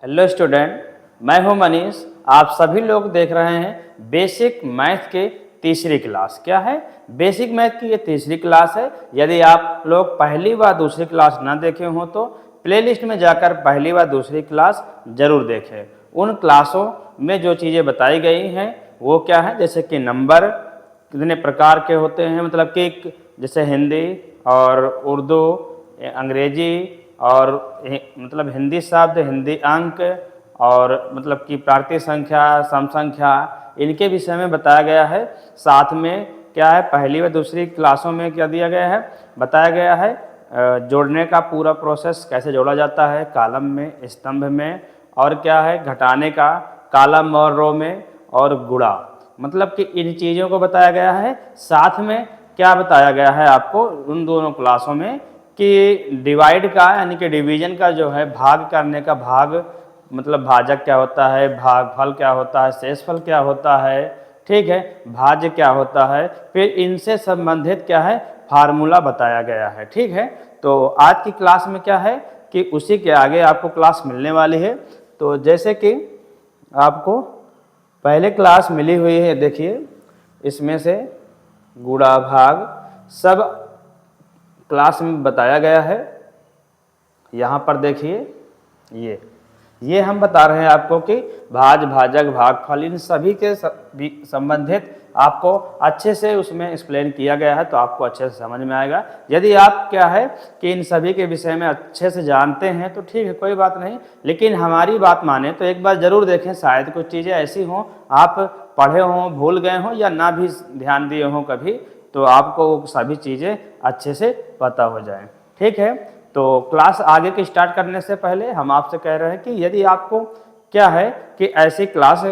Hello student, मैं हूं मनीष। आप सभी लोग देख रहे हैं बेसिक मैथ के तीसरी क्लास। क्या है? बेसिक मैथ की ये तीसरी क्लास है। यदि आप लोग पहली व दूसरी क्लास ना देखे हों तो प्लेलिस्ट में जाकर पहली व दूसरी क्लास जरूर देखें। उन क्लासों में जो चीज़ें बताई गई हैं वो क्या है, जैसे कि नंबर कितने प्रकार के होते हैं, मतलब कि जैसे हिंदी और उर्दू, अंग्रेजी और मतलब हिंदी शब्द, हिंदी अंक और मतलब कि प्राकृतिक संख्या, सम संख्या, इनके विषय में बताया गया है। साथ में क्या है, पहली व दूसरी क्लासों में क्या दिया गया है, बताया गया है जोड़ने का पूरा प्रोसेस कैसे जोड़ा जाता है, कॉलम में, स्तंभ में, और क्या है घटाने का कॉलम और रो में, और गुणा, मतलब कि इन चीज़ों को बताया गया है। साथ में क्या बताया गया है आपको उन दोनों क्लासों में कि डिवाइड का यानी कि डिवीजन का जो है, भाग करने का, भाग मतलब भाजक क्या होता है, भागफल क्या होता है, शेषफल क्या होता है, ठीक है, भाज्य क्या होता है, फिर इनसे संबंधित क्या है फार्मूला बताया गया है। ठीक है, तो आज की क्लास में क्या है कि उसी के आगे आपको क्लास मिलने वाली है। तो जैसे कि आपको पहले क्लास मिली हुई है, देखिए इसमें से गुणा भाग सब क्लास में बताया गया है। यहाँ पर देखिए ये हम बता रहे हैं आपको कि भाज, भाजक, भागफल, इन सभी के संबंधित आपको अच्छे से उसमें एक्सप्लेन किया गया है, तो आपको अच्छे से समझ में आएगा। यदि आप क्या है कि इन सभी के विषय में अच्छे से जानते हैं तो ठीक है, कोई बात नहीं, लेकिन हमारी बात माने तो एक बार ज़रूर देखें, शायद कुछ चीज़ें ऐसी हों आप पढ़े हों, भूल गए हों, या ना भी ध्यान दिए हों कभी, तो आपको सभी चीज़ें अच्छे से पता हो जाएं। ठीक है, तो क्लास आगे की स्टार्ट करने से पहले हम आपसे कह रहे हैं कि यदि आपको क्या है कि ऐसी क्लास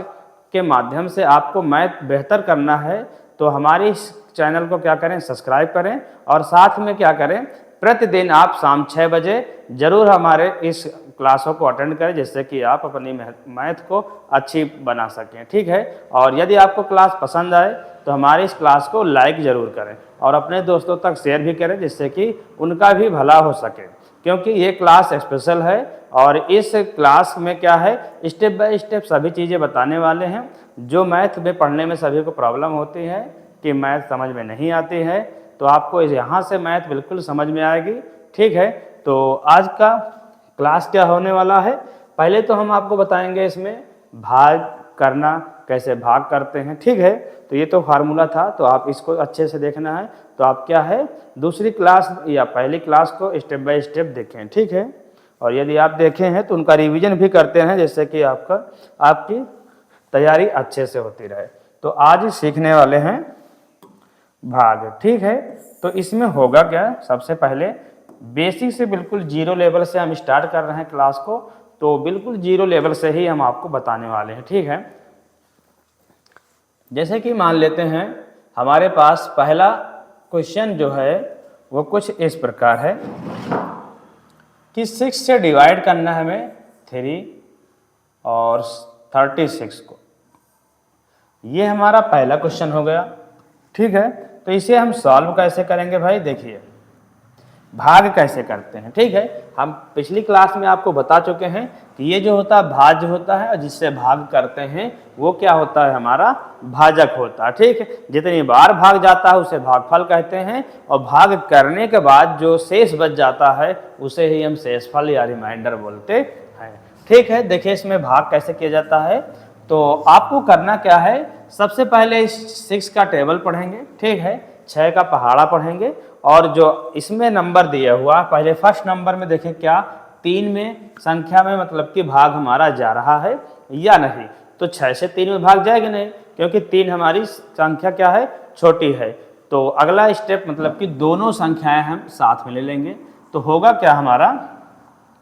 के माध्यम से आपको मैथ बेहतर करना है तो हमारे इस चैनल को क्या करें, सब्सक्राइब करें, और साथ में क्या करें, प्रतिदिन आप शाम 6 बजे जरूर हमारे इस क्लासों को अटेंड करें, जिससे कि आप अपनी मैथ को अच्छी बना सकें। ठीक है, और यदि आपको क्लास पसंद आए तो हमारी इस क्लास को लाइक ज़रूर करें और अपने दोस्तों तक शेयर भी करें, जिससे कि उनका भी भला हो सके, क्योंकि ये क्लास स्पेशल है। और इस क्लास में क्या है, स्टेप बाय स्टेप सभी चीज़ें बताने वाले हैं। जो मैथ में पढ़ने में सभी को प्रॉब्लम होती है कि मैथ समझ में नहीं आती है, तो आपको यहाँ से मैथ बिल्कुल समझ में आएगी। ठीक है, तो आज का क्लास क्या होने वाला है, पहले तो हम आपको बताएंगे इसमें भाग करना, कैसे भाग करते हैं। ठीक है, तो ये तो फार्मूला था, तो आप इसको अच्छे से देखना है। तो आप क्या है, दूसरी क्लास या पहली क्लास को स्टेप बाय स्टेप देखें। ठीक है, और यदि आप देखें हैं तो उनका रिवीजन भी करते हैं, जिससे कि आपकी तैयारी अच्छे से होती रहे। तो आज सीखने वाले हैं भाग। ठीक है, तो इसमें होगा क्या, सबसे पहले बेसिक से बिल्कुल जीरो लेवल से हम स्टार्ट कर रहे हैं क्लास को, तो बिल्कुल जीरो लेवल से ही हम आपको बताने वाले हैं। ठीक है, जैसे कि मान लेते हैं हमारे पास पहला क्वेश्चन जो है वो कुछ इस प्रकार है कि 6 से डिवाइड करना है हमें 3 और 36 को। ये हमारा पहला क्वेश्चन हो गया। ठीक है, तो इसे हम सॉल्व कैसे करेंगे भाई, देखिए भाग कैसे करते हैं। ठीक है, हम पिछली क्लास में आपको बता चुके हैं कि ये जो होता है भाज्य होता है, और जिससे भाग करते हैं वो क्या होता है, हमारा भाजक होता है। ठीक है, जितनी बार भाग जाता है उसे भागफल कहते हैं, और भाग करने के बाद जो शेष बच जाता है उसे ही हम शेषफल या रिमाइंडर बोलते हैं। ठीक है, देखिए इसमें भाग कैसे किया जाता है। तो आपको करना क्या है, सबसे पहले 6 का टेबल पढ़ेंगे। ठीक है, 6 का पहाड़ा पढ़ेंगे, और जो इसमें नंबर दिया हुआ पहले फर्स्ट नंबर में देखें क्या 3 में संख्या में मतलब कि भाग हमारा जा रहा है या नहीं, तो 6 से 3 में भाग जाएगा नहीं, क्योंकि 3 हमारी संख्या क्या है, छोटी है। तो अगला स्टेप मतलब कि दोनों संख्याएं हम साथ में ले लेंगे, तो होगा क्या, हमारा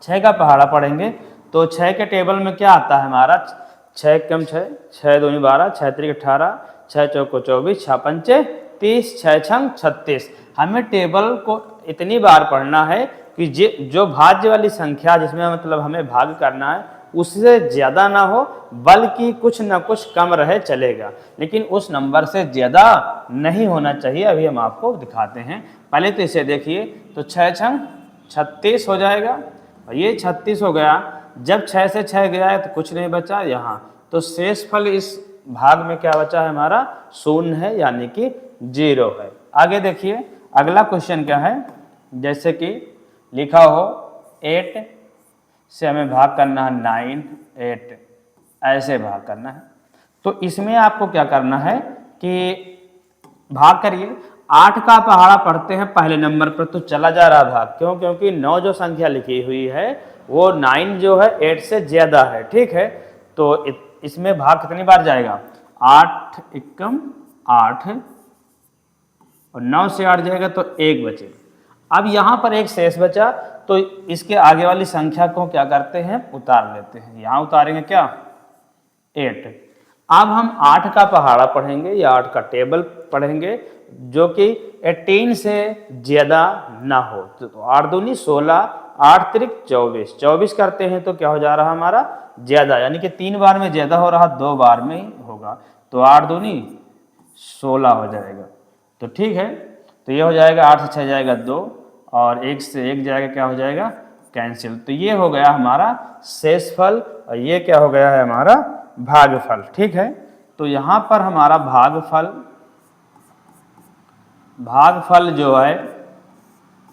6 का पहाड़ा पढ़ेंगे तो 6 के टेबल में क्या आता है हमारा, 6 कम 6, 6 दूनी 12, 6 त्रिक 18, 6 चौको 24, 6 पंचे 30, 6 छंग 36। हमें टेबल को इतनी बार पढ़ना है कि जो भाज्य वाली संख्या जिसमें मतलब हमें भाग करना है उससे ज़्यादा ना हो, बल्कि कुछ ना कुछ कम रहे चलेगा, लेकिन उस नंबर से ज़्यादा नहीं होना चाहिए। अभी हम आपको दिखाते हैं, पहले तो इसे देखिए, तो 6 छंग 36 हो जाएगा, और ये 36 हो गया। जब 6 से 6 गया है तो कुछ नहीं बचा यहाँ, तो शेषफल इस भाग में क्या बचा है हमारा, शून्य है, यानी कि 0 है। आगे देखिए अगला क्वेश्चन क्या है, जैसे कि लिखा हो 8 से हमें भाग करना है 9, 8 ऐसे भाग करना है। तो इसमें आपको क्या करना है कि भाग करिए, 8 का पहाड़ा पढ़ते हैं पहले नंबर पर तो चला जा रहा भाग, क्यों, क्योंकि 9 जो संख्या लिखी हुई है वो 9 जो है 8 से ज़्यादा है, ठीक है। तो इसमें भाग कितनी बार जाएगा, 8 एकम 8 और 9 से 8 जाएगा तो 1 बचेगा। अब यहाँ पर एक शेष बचा, तो इसके आगे वाली संख्या को क्या करते हैं, उतार लेते हैं। यहाँ उतारेंगे क्या, 8। अब हम 8 का पहाड़ा पढ़ेंगे या 8 का टेबल पढ़ेंगे जो कि 18 से ज़्यादा ना हो। तो 8 दूनी 16, 8 त्रिक 24, 24 करते हैं तो क्या हो जा रहा हमारा, ज़्यादा, यानी कि 3 बार में ज़्यादा हो रहा, 2 बार में ही होगा, तो 8 दूनी 16 हो जाएगा। तो ठीक है, तो ये हो जाएगा 8 से 6 जाएगा 2 और 1 से 1 जाएगा, क्या हो जाएगा, कैंसिल। तो ये हो गया हमारा शेषफल और ये क्या हो गया है हमारा भागफल, ठीक है। तो यहाँ पर हमारा भागफल जो है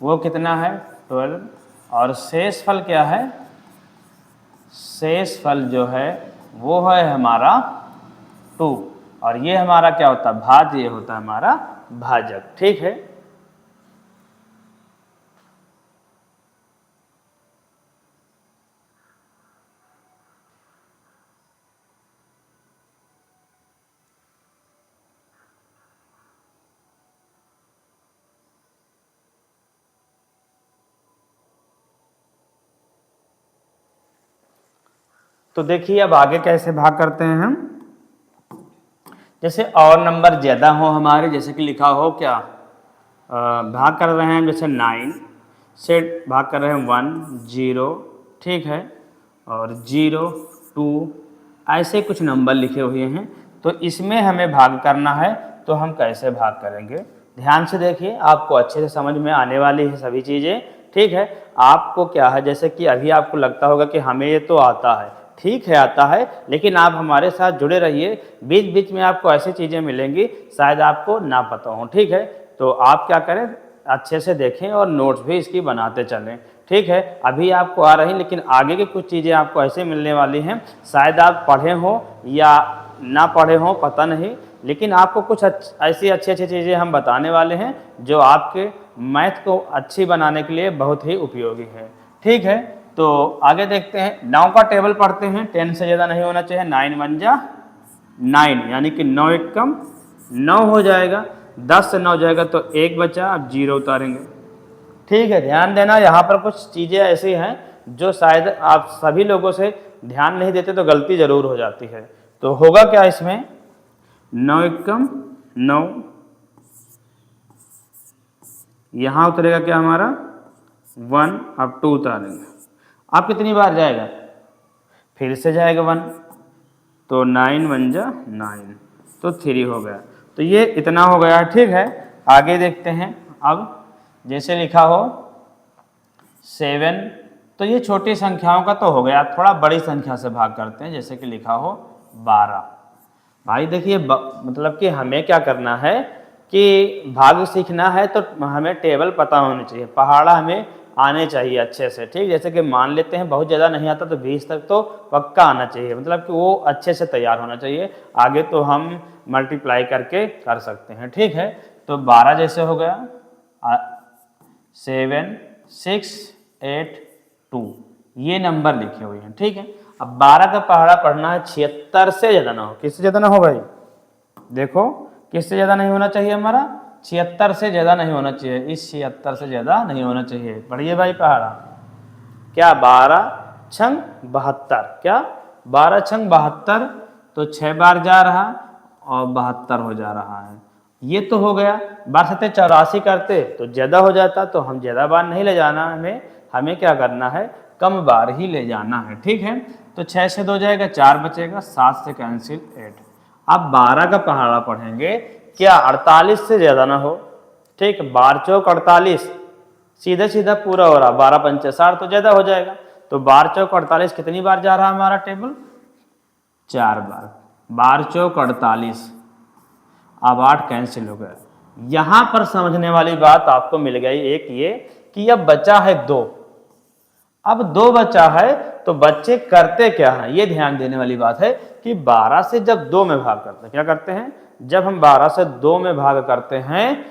वो कितना है, 12, और शेषफल क्या है, शेषफल जो है वो है हमारा 2, और ये हमारा क्या होता है, भाज्य, ये होता है हमारा भाजक, ठीक है। तो देखिए अब आगे कैसे भाग करते हैं हम, जैसे और नंबर ज़्यादा हो हमारे, जैसे कि लिखा हो क्या, भाग कर रहे हैं जैसे 9 से भाग कर रहे हैं 1, 0, ठीक है, और 0, 2 ऐसे कुछ नंबर लिखे हुए हैं। तो इसमें हमें भाग करना है, तो हम कैसे भाग करेंगे, ध्यान से देखिए, आपको अच्छे से समझ में आने वाली है सभी चीज़ें, ठीक है। आपको क्या है, जैसे कि अभी आपको लगता होगा कि हमें ये तो आता है, ठीक है आता है, लेकिन आप हमारे साथ जुड़े रहिए, बीच बीच में आपको ऐसी चीज़ें मिलेंगी शायद आपको ना पता हो, ठीक है। तो आप क्या करें, अच्छे से देखें और नोट्स भी इसकी बनाते चलें, ठीक है। अभी आपको आ रही, लेकिन आगे की कुछ चीज़ें आपको ऐसे मिलने वाली हैं, शायद आप पढ़े हों या ना पढ़े हों, पता नहीं, लेकिन आपको कुछ ऐसी अच्छी अच्छी चीज़ें हम बताने वाले हैं जो आपके मैथ को अच्छी बनाने के लिए बहुत ही उपयोगी है, ठीक है। तो आगे देखते हैं, 9 का टेबल पढ़ते हैं, 10 से ज़्यादा नहीं होना चाहिए, 9 1 जा 9, यानी कि 9 एकम 9 हो जाएगा, 10 से 9 जाएगा तो 1 बचा, अब 0 उतारेंगे, ठीक है। ध्यान देना, यहाँ पर कुछ चीज़ें ऐसी हैं जो शायद आप सभी लोगों से ध्यान नहीं देते तो गलती ज़रूर हो जाती है। तो होगा क्या इसमें, 9 एकम 9, यहाँ उतरेगा क्या हमारा 1, अब 2 उतारेंगे, अब कितनी बार जाएगा, फिर से जाएगा 1, तो 9 1 जा 9, तो 3 हो गया। तो ये इतना हो गया, ठीक है। आगे देखते हैं, अब जैसे लिखा हो 7, तो ये छोटी संख्याओं का तो हो गया, थोड़ा बड़ी संख्या से भाग करते हैं, जैसे कि लिखा हो 12। भाई देखिए मतलब कि हमें क्या करना है कि भाग सीखना है तो हमें टेबल पता होनी चाहिए, पहाड़ा हमें आने चाहिए अच्छे से, ठीक। जैसे कि मान लेते हैं बहुत ज़्यादा नहीं आता तो 20 तक तो पक्का आना चाहिए, मतलब कि वो अच्छे से तैयार होना चाहिए, आगे तो हम मल्टीप्लाई करके कर सकते हैं, ठीक है। तो 12 जैसे हो गया 7 6 8 2, ये नंबर लिखे हुए हैं, ठीक है। अब 12 का पहाड़ा पढ़ना है 76 से ज़्यादा ना हो, किससे ज़्यादा ना हो भाई, देखो किससे ज़्यादा नहीं होना चाहिए हमारा, 76 से ज़्यादा नहीं होना चाहिए, इस 76 से ज़्यादा नहीं होना चाहिए। पढ़िए भाई पहाड़ा, क्या 12 छंग 72, क्या 12 छंग 72, तो 6 बार जा रहा और 72 हो जा रहा है, ये तो हो गया। 12 से 84 करते तो ज़्यादा हो जाता, तो हम ज़्यादा बार नहीं ले जाना, हमें क्या करना है, कम बार ही ले जाना है, ठीक है। तो 6 से 2 जाएगा, 4 बचेगा, 7 से कैंसिल 8। अब 12 का पहाड़ा पढ़ेंगे, क्या 48 से ज़्यादा ना हो, ठीक, 12 चौक 48, सीधा सीधा पूरा हो रहा, 12 पंचे 60 तो ज़्यादा हो जाएगा, तो 12 चौक 48 कितनी बार जा रहा है हमारा टेबल? 4 बार। 12 चौक 48। अब 8 कैंसिल हो गया। यहां पर समझने वाली बात आपको मिल गई एक ये कि अब बचा है 2। अब 2 बचा है तो बच्चे करते क्या है, ये ध्यान देने वाली बात है कि 12 से जब 2 में भाग करते हैं, क्या करते हैं, जब हम 12 से 2 में भाग करते हैं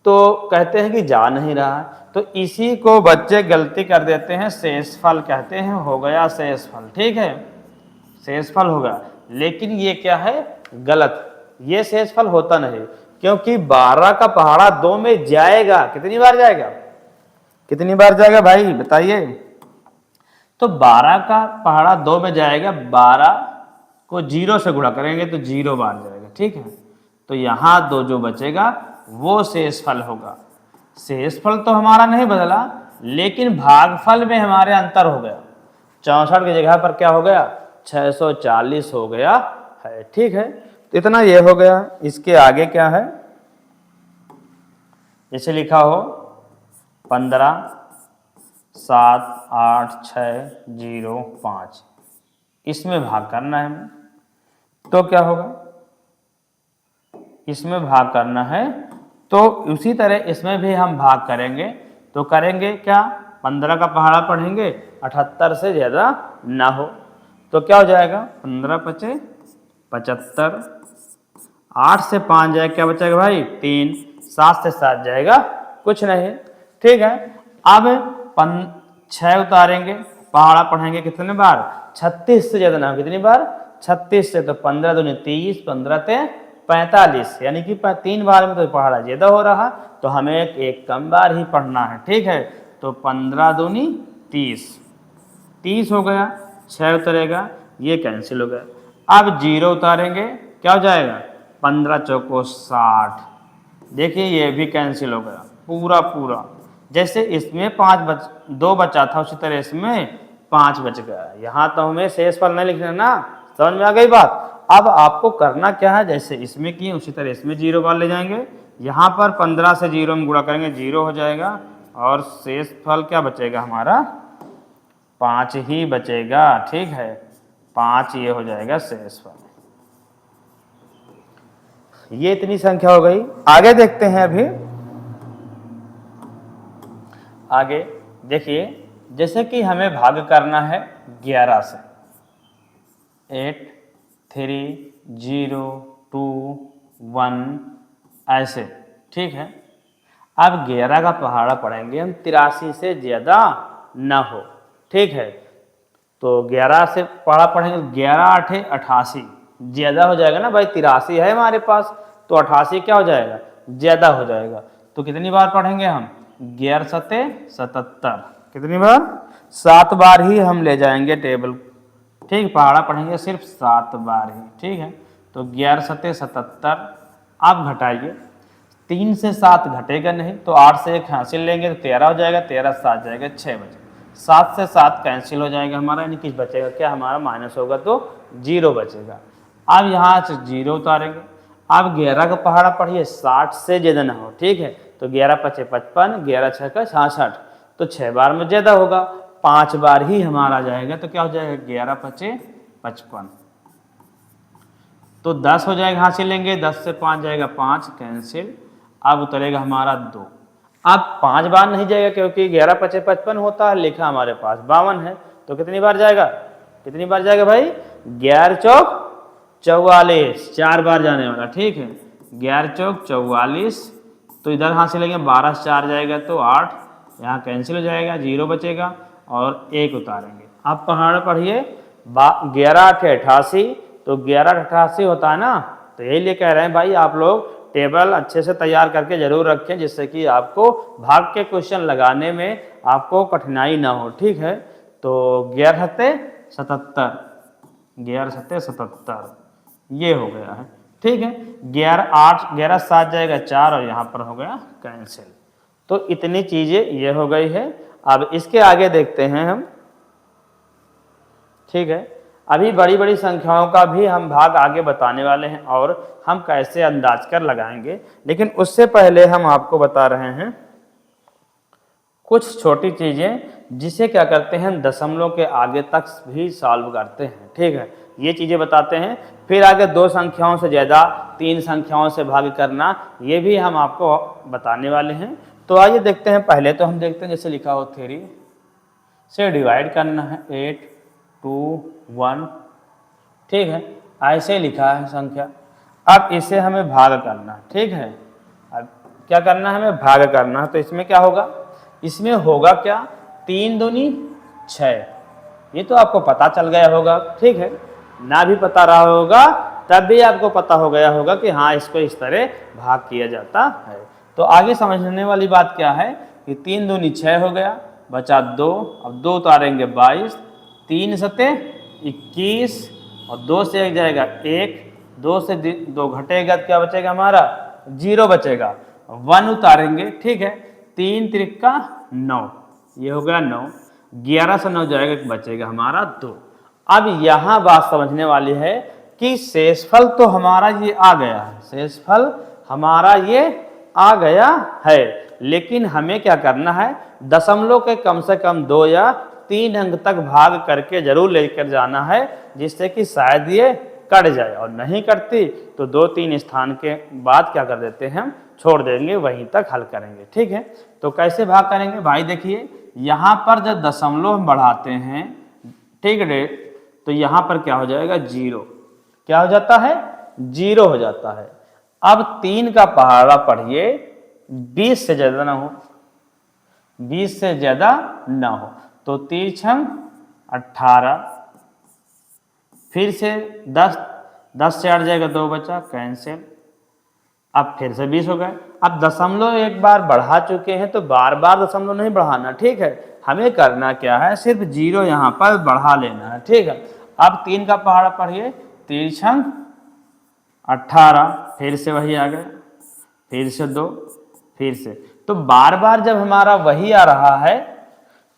तो कहते हैं कि जा नहीं रहा है, तो इसी को बच्चे गलती कर देते हैं, शेषफल कहते हैं, हो गया शेषफल। ठीक है, शेषफल होगा, लेकिन ये क्या है, गलत। ये शेषफल होता नहीं, क्योंकि 12 का पहाड़ा 2 में जाएगा। कितनी बार जाएगा, कितनी बार जाएगा भाई बताइए? तो 12 का पहाड़ा 2 में जाएगा, 12 को 0 से गुणा करेंगे तो 0 बार जाएगा। ठीक है, तो यहाँ 2 जो बचेगा वो शेषफल होगा। शेषफल तो हमारा नहीं बदला, लेकिन भागफल में हमारे अंतर हो गया। 64 की जगह पर क्या हो गया, 640 हो गया है। ठीक है, तो इतना ये हो गया। इसके आगे क्या है, जैसे लिखा हो 15 7 8 6 0 5, इसमें भाग करना है हमें। तो क्या होगा, इसमें भाग करना है, तो उसी तरह इसमें भी हम भाग करेंगे। तो करेंगे क्या, 15 का पहाड़ा पढ़ेंगे, 78 से ज़्यादा ना हो, तो क्या हो जाएगा, 15 पचे 75, 8 से 5 जाएगा, क्या बचेगा भाई 3, 7 से 7 जाएगा कुछ नहीं। ठीक है, अब 6 उतारेंगे, पहाड़ा पढ़ेंगे कितने बार, 36 से ज़्यादा ना हो, कितनी बार, 36 से, तो 15 दूनी 30, 15 ते 45, यानी कि 3 बार में तो पहाड़ा ज़्यादा हो रहा, तो हमें एक कम बार ही पढ़ना है। ठीक है, तो 15 दूनी 30, 30 हो गया, 6 उतरेगा, ये कैंसिल हो गया। अब 0 उतारेंगे, क्या हो जाएगा, 15 चौको 60, देखिए ये भी कैंसिल हो गया पूरा पूरा। जैसे इसमें 2 बचा था, उसी तरह इसमें 5 बच गया। यहाँ तो हमें शेषफल नहीं लिखना ना, समझ में आ गई बात? अब आपको करना क्या है, जैसे इसमें किए उसी तरह इसमें 0 बार ले जाएंगे। यहाँ पर 15 से 0 में गुणा करेंगे, 0 हो जाएगा, और शेषफल क्या बचेगा हमारा, 5 ही बचेगा। ठीक है, 5 ये हो जाएगा शेषफल। ये इतनी संख्या हो गई। आगे देखते हैं, अभी आगे देखिए, जैसे कि हमें भाग करना है 11 से, 8 3 0 2 1 ऐसे। ठीक है, अब 11 का पहाड़ा पढ़ेंगे हम 83 से ज़्यादा ना हो। ठीक है, तो 11 से पहाड़ा पढ़ेंगे, 11 8 88, ज़्यादा हो जाएगा ना भाई, 83 है हमारे पास, तो 88 क्या हो जाएगा, ज़्यादा हो जाएगा। तो कितनी बार पढ़ेंगे हम, 11 7 77, कितनी बार, 7 बार ही हम ले जाएंगे टेबल। ठीक, पहाड़ा पढ़ेंगे सिर्फ 7 बार ही। ठीक है, तो 11 7 77, आप घटाइए, 3 से 7 घटेगा नहीं, तो 8 से 1 हासिल लेंगे तो 13 हो जाएगा, 13 7 जाएगा 6 बचे, 7 से 7 कैंसिल हो जाएगा हमारा, यानी कि बचेगा क्या हमारा, माइनस होगा तो 0 बचेगा। अब यहाँ से 0 उतारेंगे। अब 11 का पहाड़ा पढ़िए 60 से ज़्यादा ना हो। ठीक है, तो 11 5 55, 11 6 का 66, तो 6 बार में ज़्यादा होगा, 5 बार ही हमारा जाएगा, तो क्या हो जाएगा, 11 5 55, तो 10 हो जाएगा, हासिल लेंगे, 10 से 5 जाएगा 5, कैंसिल। अब उतरेगा हमारा 2। अब 5 बार नहीं जाएगा, क्योंकि 11 5 55 होता है, लिखा हमारे पास 52 है, तो कितनी बार जाएगा, कितनी बार जाएगा भाई, 11 चौक 44, 4 बार जाने वाला। ठीक है, 11 चौक 44, तो इधर हासिल लेंगे, 12 से 4 जाएगा तो 8, यहाँ कैंसिल हो जाएगा, 0 बचेगा, और 1 उतारेंगे। अब पहाड़ पढ़िए 11 8 88, तो 11 88 होता है ना, तो यही लिए कह रहे हैं भाई, आप लोग टेबल अच्छे से तैयार करके जरूर रखें, जिससे कि आपको भाग के क्वेश्चन लगाने में आपको कठिनाई ना हो। ठीक है, तो 11 7 77, 11 7 77, ये हो गया है। ठीक है, 11 8 11 7 जाएगा 4, और यहाँ पर हो गया कैंसिल। तो इतनी चीज़ें ये हो गई है। अब इसके आगे देखते हैं हम। ठीक है, अभी बड़ी बड़ी संख्याओं का भी हम भाग आगे बताने वाले हैं, और हम कैसे अंदाज कर लगाएंगे, लेकिन उससे पहले हम आपको बता रहे हैं कुछ छोटी चीज़ें जिसे क्या करते हैं दशमलव के आगे तक भी सॉल्व करते हैं, ठीक है, ये चीज़ें बताते हैं। फिर आगे 2 संख्याओं से ज़्यादा 3 संख्याओं से भाग करना, ये भी हम आपको बताने वाले हैं। तो आइए देखते हैं, पहले तो हम देखते हैं जैसे लिखा हो 3 से डिवाइड करना है 8 2 1, ठीक है, ऐसे लिखा है संख्या। अब इसे हमें भाग करना, ठीक है, अब क्या करना है, हमें भाग करना है। तो इसमें क्या होगा, इसमें होगा क्या, 3 दूनी 6, ये तो आपको पता चल गया होगा, ठीक है, ना भी पता रहा होगा तब भी आपको पता हो गया होगा कि हाँ इसको इस तरह भाग किया जाता है। तो आगे समझने वाली बात क्या है कि 3 दूनी 6 हो गया, बचा 2, अब 2 उतारेंगे 22, 3 सते 21 और 2 से 1 जाएगा 1, 2 से 2 घटेगा तो क्या बचेगा हमारा 0 बचेगा, 1 उतारेंगे, ठीक है, 3 त्रिका 9, ये हो गया 9, 11 से 9 जाएगा बचेगा हमारा 2। अब यहाँ बात समझने वाली है कि शेषफल तो हमारा ये आ गया है, शेषफल हमारा ये आ गया है, लेकिन हमें क्या करना है, दशमलव के कम से कम 2 या 3 अंक तक भाग करके जरूर लेकर जाना है, जिससे कि शायद ये कट जाए, और नहीं कटती तो 2-3 स्थान के बाद क्या कर देते हैं, हम छोड़ देंगे, वहीं तक हल करेंगे, ठीक है। तो कैसे भाग करेंगे भाई, देखिए यहाँ पर जब दशमलव हम बढ़ाते हैं, ठीक है, तो यहाँ पर क्या हो जाएगा 0, क्या हो जाता है 0 हो जाता है। अब 3 का पहाड़ा पढ़िए, 20 से ज्यादा ना हो, 20 से ज्यादा ना हो, तो 3 छंग 18, फिर से 10, 10 से 8 जाएगा 2 बचा कैंसिल, अब फिर से 20 हो गए। अब दशमलव एक बार बढ़ा चुके हैं तो बार बार दशमलव नहीं बढ़ाना, ठीक है, हमें करना क्या है, सिर्फ 0 यहाँ पर बढ़ा लेना है, ठीक है। अब 3 का पहाड़ा पढ़िए, 3 छंग 18, फिर से वही आ गए, फिर से 2, फिर से, तो बार बार जब हमारा वही आ रहा है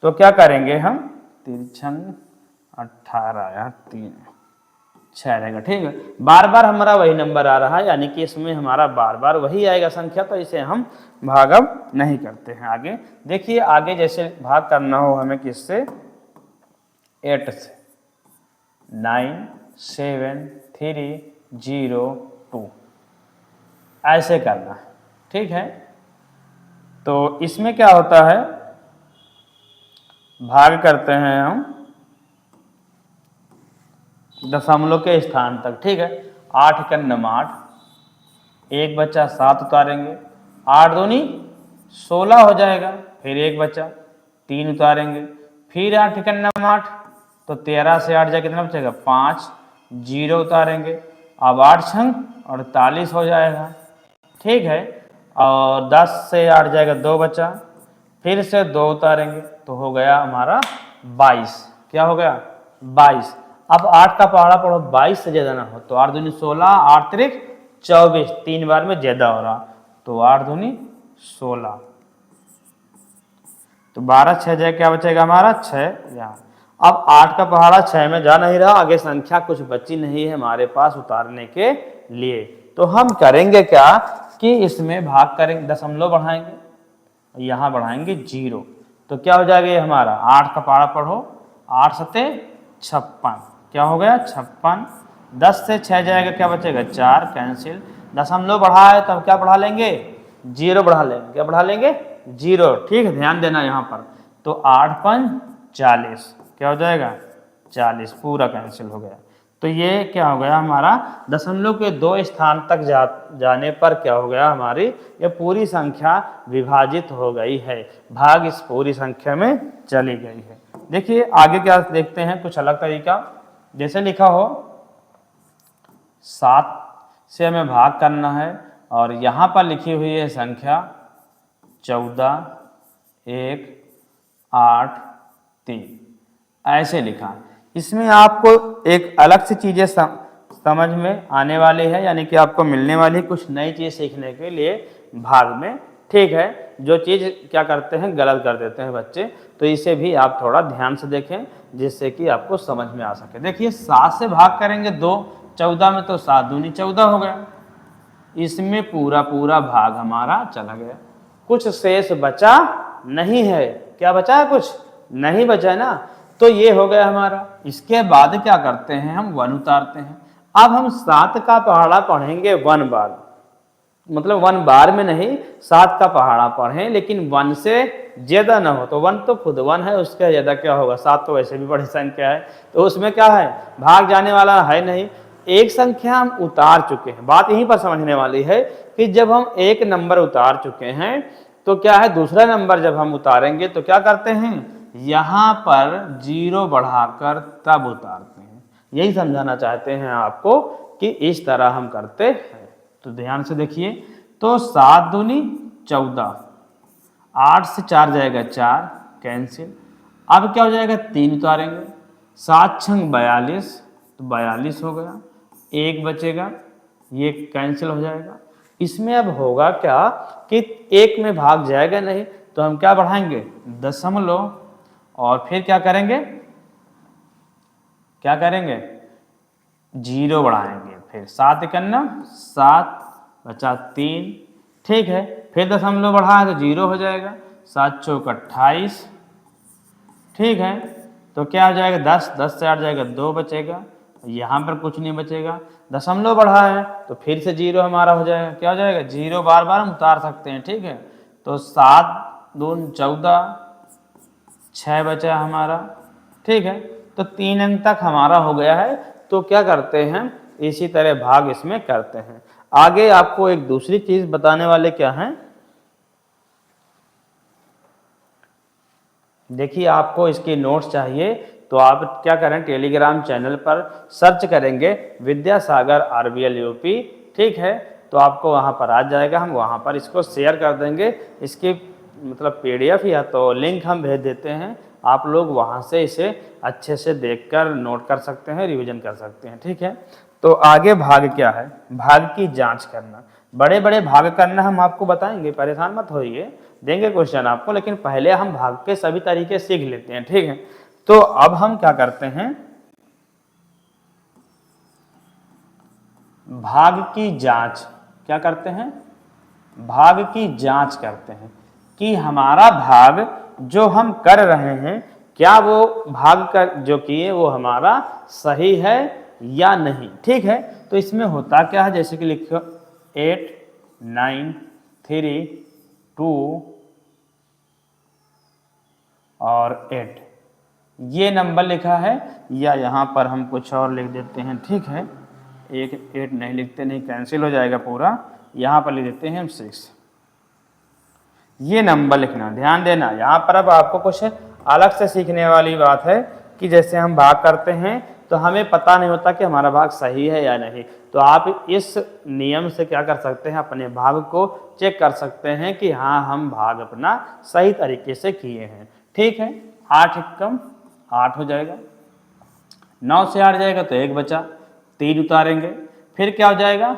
तो क्या करेंगे हम, 3 छंग 18 या 3 6 रहेगा, ठीक है, बार बार हमारा वही नंबर आ रहा है, यानी कि इसमें हमारा बार बार वही आएगा संख्या, तो इसे हम भाग अब नहीं करते हैं। आगे देखिए, आगे जैसे भाग करना हो हमें किससे, 8 से, 9 7 3 0 2, ऐसे करना है, ठीक है। तो इसमें क्या होता है, भाग करते हैं हम दशमलव के स्थान तक, ठीक है, 8 का 8, 1 बचा 7 उतारेंगे, 8 दूनी 16 हो जाएगा, फिर 1 बचा 3 उतारेंगे, फिर 8 का 8, तो 13 से 8 जाए कितना बचेगा 5, 0 उतारेंगे, अब 8 छंग 48 हो जाएगा, ठीक है, और 10 से 8 जाएगा 2 बचा, फिर से 2 उतारेंगे तो हो गया हमारा 22, क्या हो गया 22। अब 8 का पहाड़ा पढ़ो, 22 से ज्यादा ना हो, तो 8 दूनी 16, 8 त्रिक 24, 3 बार में ज्यादा हो रहा, तो 8 दूनी 16, तो 12 6 जाए क्या बचेगा हमारा 6 यहाँ। अब 8 का पहाड़ा 6 में जा नहीं रहा, आगे संख्या कुछ बची नहीं है हमारे पास उतारने के लिए, तो हम करेंगे क्या कि इसमें भाग करेंगे, दशमलव बढ़ाएंगे, यहाँ बढ़ाएंगे 0, तो क्या हो जाएगा ये हमारा, 8 का पहाड़ा पढ़ो, 8 सते 56, क्या हो गया 56, 10 से 6 जाएगा क्या बचेगा 4 कैंसिल, दशमलव बढ़ा है तब क्या बढ़ा लेंगे 0 बढ़ा लेंगे, क्या बढ़ा लेंगे 0, ठीक है, ध्यान देना यहाँ पर, तो 8 5 40, क्या हो जाएगा 40, पूरा कैंसिल हो गया। तो ये क्या हो गया हमारा, दशमलव के 2 स्थान तक जाने पर क्या हो गया, हमारी ये पूरी संख्या विभाजित हो गई है, भाग इस पूरी संख्या में चली गई है। देखिए आगे क्या देखते हैं, कुछ अलग तरीका, जैसे लिखा हो 7 से हमें भाग करना है, और यहाँ पर लिखी हुई है संख्या 14 1 8 3, ऐसे लिखा। इसमें आपको एक अलग सी चीज़ें समझ में आने वाली है, यानी कि आपको मिलने वाली कुछ नई चीज़ सीखने के लिए भाग में, ठीक है, जो चीज़ क्या करते हैं गलत कर देते हैं बच्चे, तो इसे भी आप थोड़ा ध्यान से देखें जिससे कि आपको समझ में आ सके। देखिए 7 से भाग करेंगे 2, 14 में, तो 7 दूनी 14 हो गया, इसमें पूरा पूरा भाग हमारा चला गया, कुछ शेष बचा नहीं है, क्या बचा है? कुछ नहीं बचा है ना। तो ये हो गया हमारा। इसके बाद क्या करते हैं, हम 1 उतारते हैं। अब हम 7 का पहाड़ा पढ़ेंगे 1 बार, मतलब 1 बार में नहीं, 7 का पहाड़ा पढ़ें, लेकिन 1 से ज्यादा ना हो। तो 1 तो खुद 1 है, उसका ज्यादा क्या होगा? 7 तो वैसे भी बड़ी संख्या है, तो उसमें क्या है, भाग जाने वाला है नहीं। एक संख्या हम उतार चुके हैं। बात यहीं पर समझने वाली है कि जब हम एक नंबर उतार चुके हैं तो क्या है, दूसरा नंबर जब हम उतारेंगे तो क्या करते हैं, यहां पर 0 बढ़ाकर तब उतारते हैं। यही समझाना चाहते हैं आपको कि इस तरह हम करते हैं। तो ध्यान से देखिए, तो 7 दूनी 14, 8 से 4 जाएगा 4, कैंसिल। अब क्या हो जाएगा, 3 उतारेंगे, 7 छंग 42, तो 42 हो गया, 1 बचेगा, ये कैंसिल हो जाएगा। इसमें अब होगा क्या कि 1 में भाग जाएगा नहीं, तो हम क्या बढ़ाएंगे, दशमलव, और फिर क्या करेंगे, 0 बढ़ाएंगे, फिर 7 इकन्ना 7 बचा 3, ठीक है। फिर दशमलव बढ़ाए तो 0 हो जाएगा, 7 चौक 28, ठीक है। तो क्या हो जाएगा, 10, 10 से 8 जाएगा 2 बचेगा, यहाँ पर कुछ नहीं बचेगा। दशमलव बढ़ा है तो फिर से 0 हमारा हो जाएगा, क्या हो जाएगा, 0 बार बार हम उतार सकते हैं, ठीक है। तो 7 दून 14, 6 बचा हमारा, ठीक है। तो 3 अंक तक हमारा हो गया है। तो क्या करते हैं, इसी तरह भाग इसमें करते हैं। आगे आपको एक दूसरी चीज बताने वाले क्या हैं, देखिए, आपको इसकी नोट्स चाहिए तो आप क्या करें, टेलीग्राम चैनल पर सर्च करेंगे विद्यासागर आरबीएल यूपी, ठीक है। तो आपको वहां पर आ जाएगा, हम वहां पर इसको शेयर कर देंगे, इसकी मतलब पीडीएफ या तो लिंक हम भेज देते हैं, आप लोग वहां से इसे अच्छे से देखकर नोट कर सकते हैं, रिवीजन कर सकते हैं, ठीक है। तो आगे भाग क्या है, भाग की जांच करना, बड़े बड़े भाग करना हम आपको बताएंगे, परेशान मत होइए, देंगे क्वेश्चन आपको, लेकिन पहले हम भाग के सभी तरीके सीख लेते हैं, ठीक है। तो अब हम क्या करते हैं, भाग की जांच, क्या करते हैं, भाग की जांच करते हैं कि हमारा भाग जो हम कर रहे हैं, क्या वो भाग कर जो किए वो हमारा सही है या नहीं, ठीक है। तो इसमें होता क्या है, जैसे कि लिखो 8, 9, 3, 2 और 8, ये नंबर लिखा है, या यहाँ पर हम कुछ और लिख देते हैं, ठीक है। 8 नहीं लिखते, नहीं कैंसिल हो जाएगा पूरा, यहाँ पर लिख देते हैं हम 6, ये नंबर लिखना, ध्यान देना। यहाँ पर अब आपको कुछ अलग से सीखने वाली बात है कि जैसे हम भाग करते हैं तो हमें पता नहीं होता कि हमारा भाग सही है या नहीं, तो आप इस नियम से क्या कर सकते हैं, अपने भाग को चेक कर सकते हैं कि हाँ, हम भाग अपना सही तरीके से किए हैं, ठीक है। 8 एकम 8 हो जाएगा, 9 से 8 जाएगा तो 1 बचा, 3 उतारेंगे, फिर क्या हो जाएगा,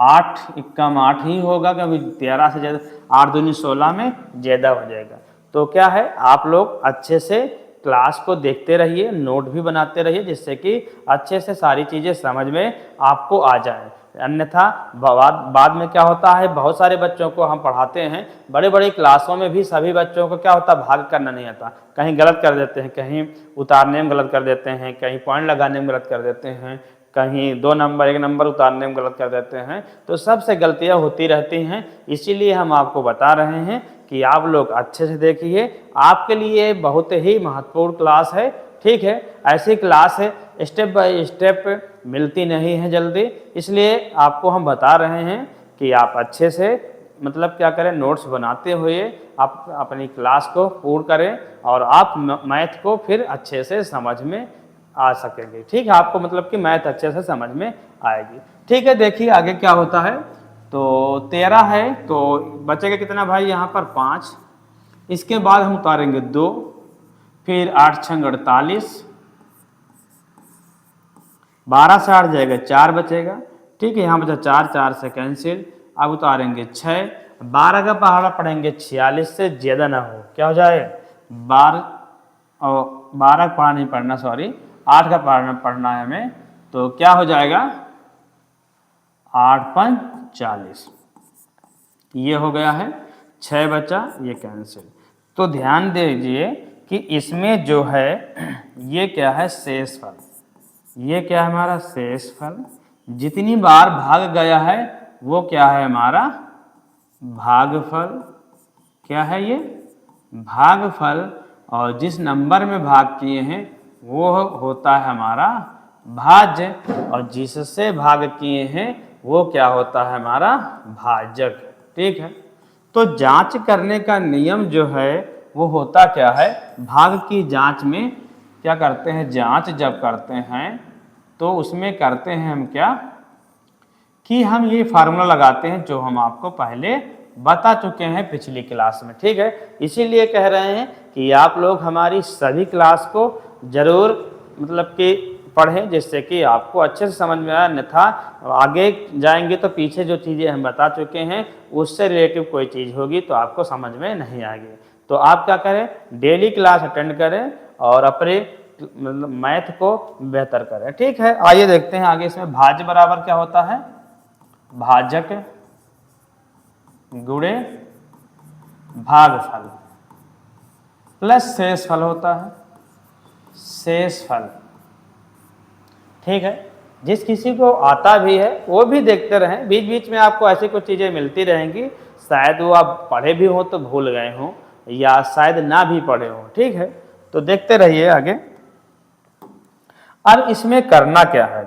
8 एकम 8 ही होगा, क्योंकि 13 से ज़्यादा, 8 दूनी 16 में ज़्यादा हो जाएगा। तो क्या है, आप लोग अच्छे से क्लास को देखते रहिए, नोट भी बनाते रहिए, जिससे कि अच्छे से सारी चीज़ें समझ में आपको आ जाए। अन्यथा बाद में क्या होता है, बहुत सारे बच्चों को हम पढ़ाते हैं, बड़े बड़ी क्लासों में भी सभी बच्चों को क्या होता है, भाग करना नहीं आता, कहीं गलत कर देते हैं, कहीं उतारने में गलत कर देते हैं, कहीं पॉइंट लगाने में गलत कर देते हैं, कहीं 2 नंबर 1 नंबर उतारने में गलत कर देते हैं। तो सबसे गलतियां होती रहती हैं, इसीलिए हम आपको बता रहे हैं कि आप लोग अच्छे से देखिए, आपके लिए बहुत ही महत्वपूर्ण क्लास है, ठीक है। ऐसी क्लास है, स्टेप बाय स्टेप मिलती नहीं है जल्दी, इसलिए आपको हम बता रहे हैं कि आप अच्छे से मतलब क्या करें, नोट्स बनाते हुए आप अपनी क्लास को पूर्ण करें और आप मैथ को फिर अच्छे से समझ में आ सकेंगे, ठीक है। आपको मतलब कि मैथ अच्छे से समझ में आएगी, ठीक है। देखिए आगे क्या होता है, तो 13 है तो बचेगा कितना भाई, यहाँ पर 5, इसके बाद हम उतारेंगे 2, फिर 8 छंग 48, 12 से 8 जाएगा 4 बचेगा, ठीक है। यहाँ बचा 4, 4 से कैंसिल, अब उतारेंगे 6, 12 का पहाड़ा पढ़ेंगे 46 से ज़्यादा ना हो, क्या हो जाए, 12 का पहाड़ा नहीं पढ़ना, सॉरी 8 का पढ़ना है हमें, तो क्या हो जाएगा, 8 5 40, ये हो गया है, 6 बचा, ये कैंसिल। तो ध्यान दीजिए कि इसमें जो है ये क्या है, शेषफल। ये क्या है हमारा शेषफल। जितनी बार भाग गया है वो क्या है हमारा भागफल। क्या है ये भागफल। और जिस नंबर में भाग किए हैं वो होता है हमारा भाज्य, और जिससे भाग किए हैं वो क्या होता है हमारा भाजक। ठीक है। तो जांच करने का नियम जो है वो होता क्या है, भाग की जांच में क्या करते हैं, जांच जब करते हैं तो उसमें करते हैं हम क्या कि हम ये फार्मूला लगाते हैं जो हम आपको पहले बता चुके हैं पिछली क्लास में। ठीक है। इसीलिए कह रहे हैं कि आप लोग हमारी सभी क्लास को जरूर मतलब कि पढ़ें, जिससे कि आपको अच्छे से समझ में आए। अन्यथा आगे जाएंगे तो पीछे जो चीज़ें हम बता चुके हैं उससे रिलेटिव कोई चीज़ होगी तो आपको समझ में नहीं आएगी। तो आप क्या करें, डेली क्लास अटेंड करें और अपने मतलब मैथ को बेहतर करें। ठीक है। आइए देखते हैं आगे। इसमें भाज्य बराबर क्या होता है, भाजक गुणे भागफल प्लस शेषफल होता है, शेषफल। ठीक है। जिस किसी को आता भी है वो भी देखते रहें, बीच बीच में आपको ऐसी कुछ चीज़ें मिलती रहेंगी, शायद वो आप पढ़े भी हो तो भूल गए हों या शायद ना भी पढ़े हों। ठीक है। तो देखते रहिए आगे। अब इसमें करना क्या है,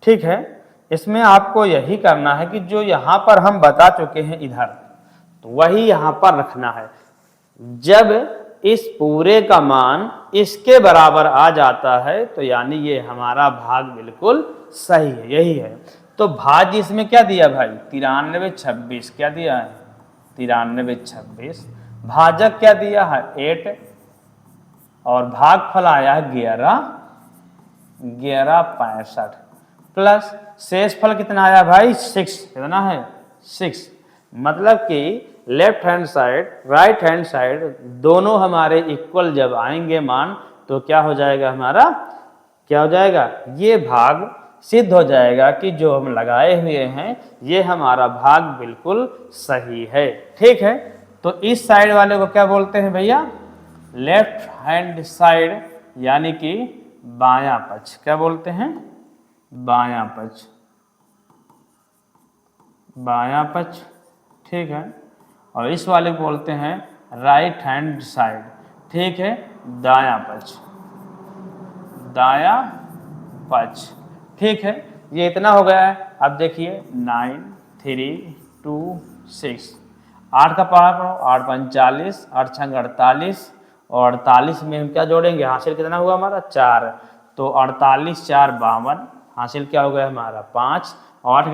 ठीक है, इसमें आपको यही करना है कि जो यहाँ पर हम बता चुके हैं इधर, तो वही यहाँ पर रखना है। जब इस पूरे का मान इसके बराबर आ जाता है तो यानी ये हमारा भाग बिल्कुल सही है, यही है। तो भाज्य इसमें क्या दिया भाई, 93 26 क्या दिया है, 93 26। भाजक क्या दिया है 8, और भागफल आया है 11 65 प्लस शेषफल कितना आया भाई 6। कितना है 6। मतलब कि left hand side right hand side दोनों हमारे इक्वल जब आएंगे मान तो क्या हो जाएगा हमारा, क्या हो जाएगा, ये भाग सिद्ध हो जाएगा कि जो हम लगाए हुए हैं ये हमारा भाग बिल्कुल सही है। ठीक है। तो इस साइड वाले को क्या बोलते हैं भैया, लेफ्ट हैंड साइड, यानी कि बायां पक्ष। क्या बोलते हैं, बायां पक्ष, बायां पक्ष। ठीक है। और इस वाले को बोलते हैं राइट हैंड साइड। ठीक है, दायां पक्ष, दायां पक्ष। ठीक है। ये इतना हो गया है। अब देखिए 9 3 2 6, 8 का पहाड़ पढ़ो, 8 5 40, 8 6 48, और 48 में हम क्या जोड़ेंगे, हासिल कितना हुआ हमारा 4, तो 48 4 52, हासिल क्या हो गया हमारा 5, 8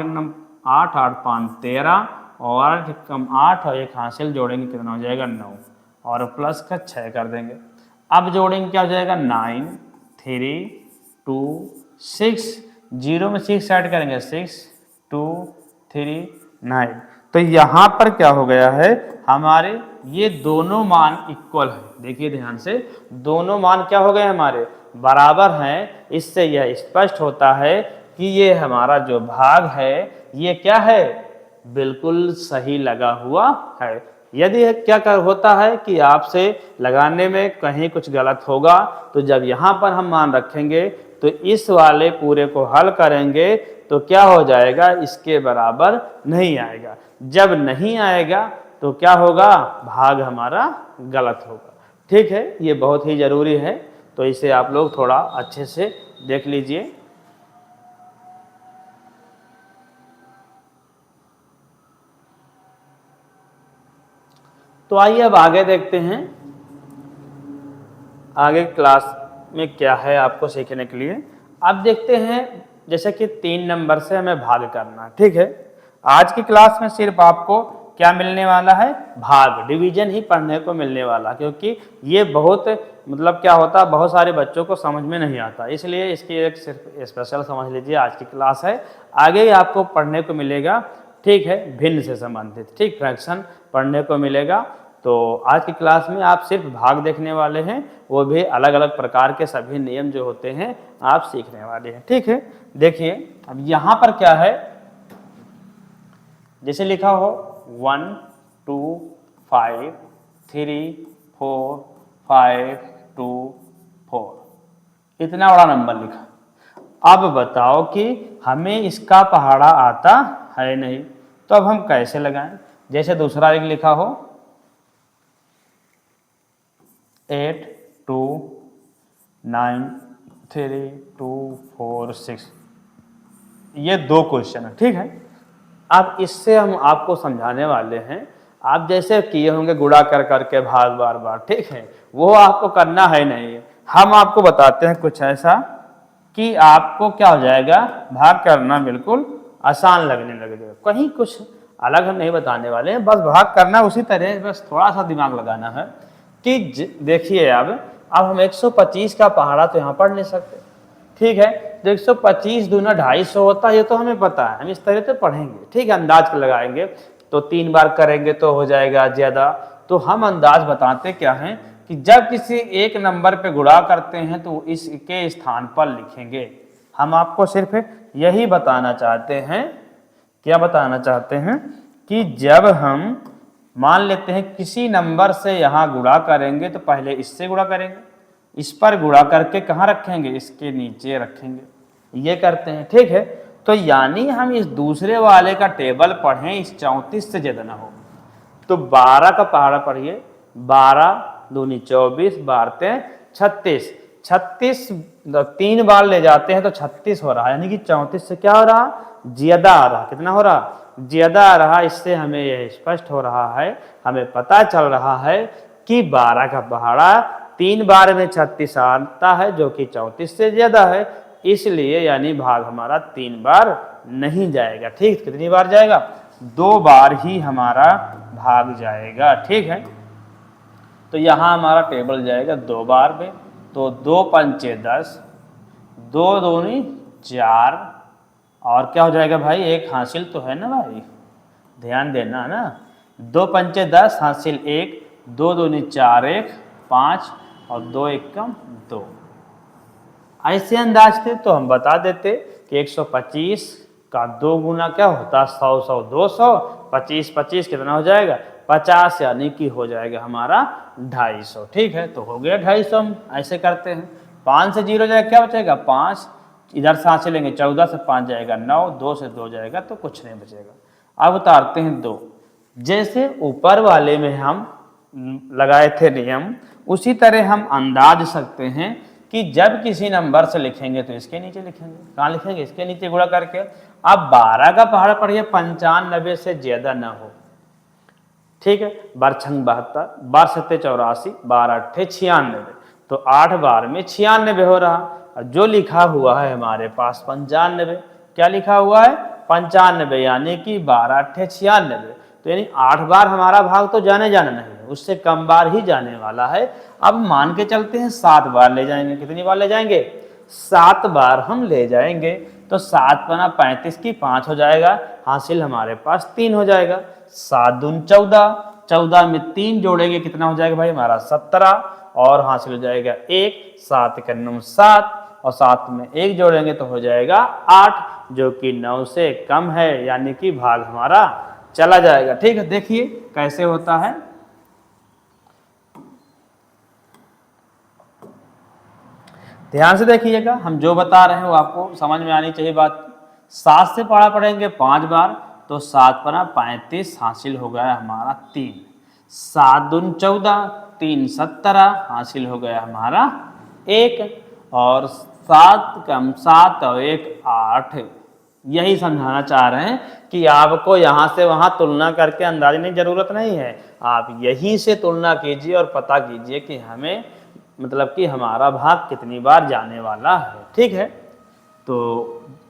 8 8 5 13, और 8 कम 8 और 1 हासिल जोड़ेंगे कितना हो जाएगा 9, और प्लस का 6 कर देंगे। अब जोड़ेंगे क्या हो जाएगा 9 3 2 6, 0 में 6 ऐड करेंगे 6 2 3 9। तो यहाँ पर क्या हो गया है, हमारे ये दोनों मान इक्वल है। देखिए ध्यान से, दोनों मान क्या हो गए हमारे बराबर हैं। इससे यह स्पष्ट होता है कि ये हमारा जो भाग है ये क्या है, बिल्कुल सही लगा हुआ है। यदि क्या कर होता है कि आपसे लगाने में कहीं कुछ गलत होगा तो जब यहाँ पर हम मान रखेंगे तो इस वाले पूरे को हल करेंगे तो क्या हो जाएगा, इसके बराबर नहीं आएगा। जब नहीं आएगा तो क्या होगा, भाग हमारा गलत होगा। ठीक है। ये बहुत ही जरूरी है, तो इसे आप लोग थोड़ा अच्छे से देख लीजिए। तो आइए अब आगे देखते हैं, आगे क्लास में क्या है आपको सीखने के लिए। अब देखते हैं जैसे कि 3 नंबर से हमें भाग करना। ठीक है। आज की क्लास में सिर्फ आपको क्या मिलने वाला है, भाग डिवीजन ही पढ़ने को मिलने वाला, क्योंकि ये बहुत मतलब क्या होता है बहुत सारे बच्चों को समझ में नहीं आता, इसलिए इसकी एक सिर्फ स्पेशल समझ लीजिए आज की क्लास है। आगे ही आपको पढ़ने को मिलेगा, ठीक है, भिन्न से संबंधित, ठीक, फ्रैक्शन पढ़ने को मिलेगा। तो आज की क्लास में आप सिर्फ भाग देखने वाले हैं, वो भी अलग अलग प्रकार के सभी नियम जो होते हैं आप सीखने वाले हैं। ठीक है। देखिए अब यहाँ पर क्या है, जैसे लिखा हो 1 2 5 3 4 5 2 4 इतना बड़ा नंबर लिखा। अब बताओ कि हमें इसका पहाड़ा आता है नहीं, तो अब हम कैसे लगाएं? जैसे दूसरा एक लिखा हो 8 2 9 3 2 4 6, ये 2 क्वेश्चन है, ठीक है। अब इससे हम आपको समझाने वाले हैं। आप जैसे किए होंगे गुणा कर करके भाग बार बार, ठीक है, वो आपको करना है नहीं। हम आपको बताते हैं कुछ ऐसा कि आपको क्या हो जाएगा, भाग करना बिल्कुल आसान लगने लगेगा। कहीं कुछ अलग हम नहीं बताने वाले हैं, बस भाग करना उसी तरह, बस थोड़ा सा दिमाग लगाना है कि देखिए अब हम 125 का पहाड़ा तो यहाँ पढ़ नहीं सकते, ठीक है। तो 125 दूना 250 होता है, ये तो हमें पता है, हम इस तरह से पढ़ेंगे, ठीक है। अंदाज लगाएंगे तो 3 बार करेंगे तो हो जाएगा ज़्यादा। तो हम अंदाज बताते क्या हैं कि जब किसी एक नंबर पे गुणा करते हैं तो इसके स्थान पर लिखेंगे। हम आपको सिर्फ यही बताना चाहते हैं, क्या बताना चाहते हैं कि जब हम मान लेते हैं किसी नंबर से यहाँ गुणा करेंगे तो पहले इससे गुणा करेंगे, इस पर गुणा करके कहाँ रखेंगे, इसके नीचे रखेंगे, ये करते हैं, ठीक है। तो यानी हम इस दूसरे वाले का टेबल पढ़ें, इस 34 से ज़्यादा ना हो। तो 12 का पहाड़ा पढ़िए, 12 दूनी 24 बारते 36, 36 3 बार ले जाते हैं तो 36 हो रहा है, यानी कि 34 से क्या हो रहा, ज्यादा आ रहा। कितना हो रहा, ज्यादा आ रहा। इससे हमें यह स्पष्ट हो रहा है, हमें पता चल रहा है कि 12 का पहाड़ा 3 बार में 36 आता है, जो कि 34 से ज्यादा है, इसलिए यानी भाग हमारा 3 बार नहीं जाएगा, ठीक। कितनी बार जाएगा, 2 बार ही हमारा भाग जाएगा, ठीक है। तो यहाँ हमारा टेबल जाएगा 2 बार में, तो 2 पंचे 10, 2 दूनी 4, और क्या हो जाएगा भाई, 1 हासिल तो है ना भाई, ध्यान देना ना। 2 पंचे 10 हासिल 1, 2 दूनी 4 1 5, और 2 एकम 2। ऐसे अंदाज थे तो हम बता देते कि 125 का 2 गुना क्या होता, 100 100 200, 25 25 कितना हो जाएगा, 50, यानी कि हो जाएगा हमारा 250, ठीक है। तो हो गया 250। हम ऐसे करते हैं, 5 से 0 जाएगा, क्या बचेगा 5, इधर से हाथ से लेंगे 14 से 5 जाएगा 9, 2 से 2 जाएगा तो कुछ नहीं बचेगा। अब उतारते हैं 2, जैसे ऊपर वाले में हम लगाए थे नियम, उसी तरह हम अंदाज सकते हैं कि जब किसी नंबर से लिखेंगे तो इसके नीचे लिखेंगे। कहाँ लिखेंगे, इसके नीचे गुणा करके। अब 12 का पहाड़ा पढ़िए 95 से ज्यादा ना हो, ठीक है। बारछंग 72, 12 सत्ते 84, 12 अट्ठे 96, तो 8 बार में 96 हो रहा। और जो लिखा हुआ है हमारे पास 95, क्या लिखा हुआ है 95, यानी कि 12 अट्ठे 96, तो यानी 8 बार हमारा भाग तो जाने जाना नहीं है, उससे कम बार ही जाने वाला है। अब मान के चलते हैं 7 बार ले जाएंगे। कितनी बार ले जाएंगे, 7 बार हम ले जाएंगे। तो 7 पना 35 की 5 हो जाएगा, हासिल हमारे पास 3 हो जाएगा। 7 दून 14, 14 में 3 जोड़ेंगे कितना हो जाएगा भाई हमारा 17, और हासिल हो जाएगा 1, 7 का 9 7, और 7 में 1 जोड़ेंगे तो हो जाएगा 8, जो कि 9 से कम है, यानी कि भाग हमारा चला जाएगा, ठीक है। देखिए कैसे होता है, ध्यान से देखिएगा, हम जो बता रहे हैं वो आपको समझ में आनी चाहिए बात। 7 से पढ़ा पढ़ेंगे 5 बार, तो 7 पना 35, हासिल हो गया हमारा 3, 7 दून 14, 3 17, हासिल हो गया हमारा 1, और 7 कम 7 और 1 8। यही समझाना चाह रहे हैं कि आपको यहाँ से वहाँ तुलना करके अंदाजने की जरूरत नहीं है, आप यहीं से तुलना कीजिए और पता कीजिए कि हमें मतलब कि हमारा भाग कितनी बार जाने वाला है, ठीक है। तो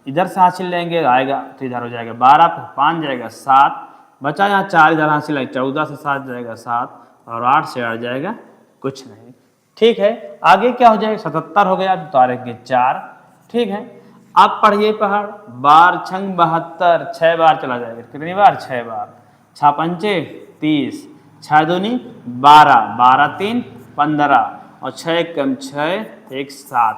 इधर से हासिल लेंगे आएगा तो इधर हो जाएगा 12, फिर 5 जाएगा 7, बचा यहाँ 4 इधर हासिल है, 14 से 7 जाएगा 7, और 8 से 8 जाएगा कुछ नहीं, ठीक है। आगे क्या हो जाएगा 77 हो गया, तो उतारेंगे 4, ठीक है। अब पढ़िए पहाड़, 12 छंग 72, 6 बार चला जाएगा। कितनी बार, 6 बार, 6 पंचे 30, 6 दूनी 12, 12 3 15, और 6 कम 6 1 7,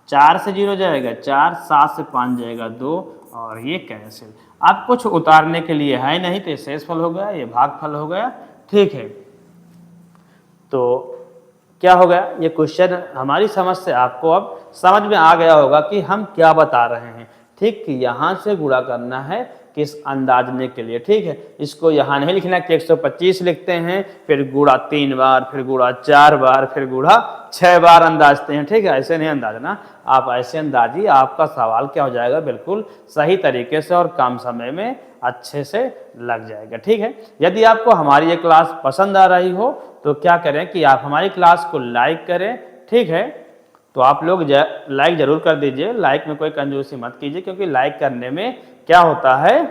4 से 0 जाएगा 4, 7 से 5 जाएगा 2, और ये कैंसिल। अब कुछ उतारने के लिए है नहीं, तो शेष फल हो गया, ये भाग फल हो गया, ठीक है। तो क्या हो गया, ये क्वेश्चन हमारी समझ से आपको अब समझ में आ गया होगा कि हम क्या बता रहे हैं। ठीक, यहाँ से गुणा करना है किस अंदाजने के लिए। ठीक है, इसको यहाँ नहीं लिखना कि 125 लिखते हैं, फिर गुणा 3 बार, फिर गुणा 4 बार, फिर गुणा 6 बार अंदाजते हैं। ठीक है, ऐसे नहीं अंदाजना, आप ऐसे अंदाजिए, आपका सवाल क्या हो जाएगा, बिल्कुल सही तरीके से और कम समय में अच्छे से लग जाएगा। ठीक है, यदि आपको हमारी ये क्लास पसंद आ रही हो तो क्या करें कि आप हमारी क्लास को लाइक करें। ठीक है, तो आप लोग लाइक जरूर कर दीजिए, लाइक में कोई कंजूसी मत कीजिए, क्योंकि लाइक करने में क्या होता है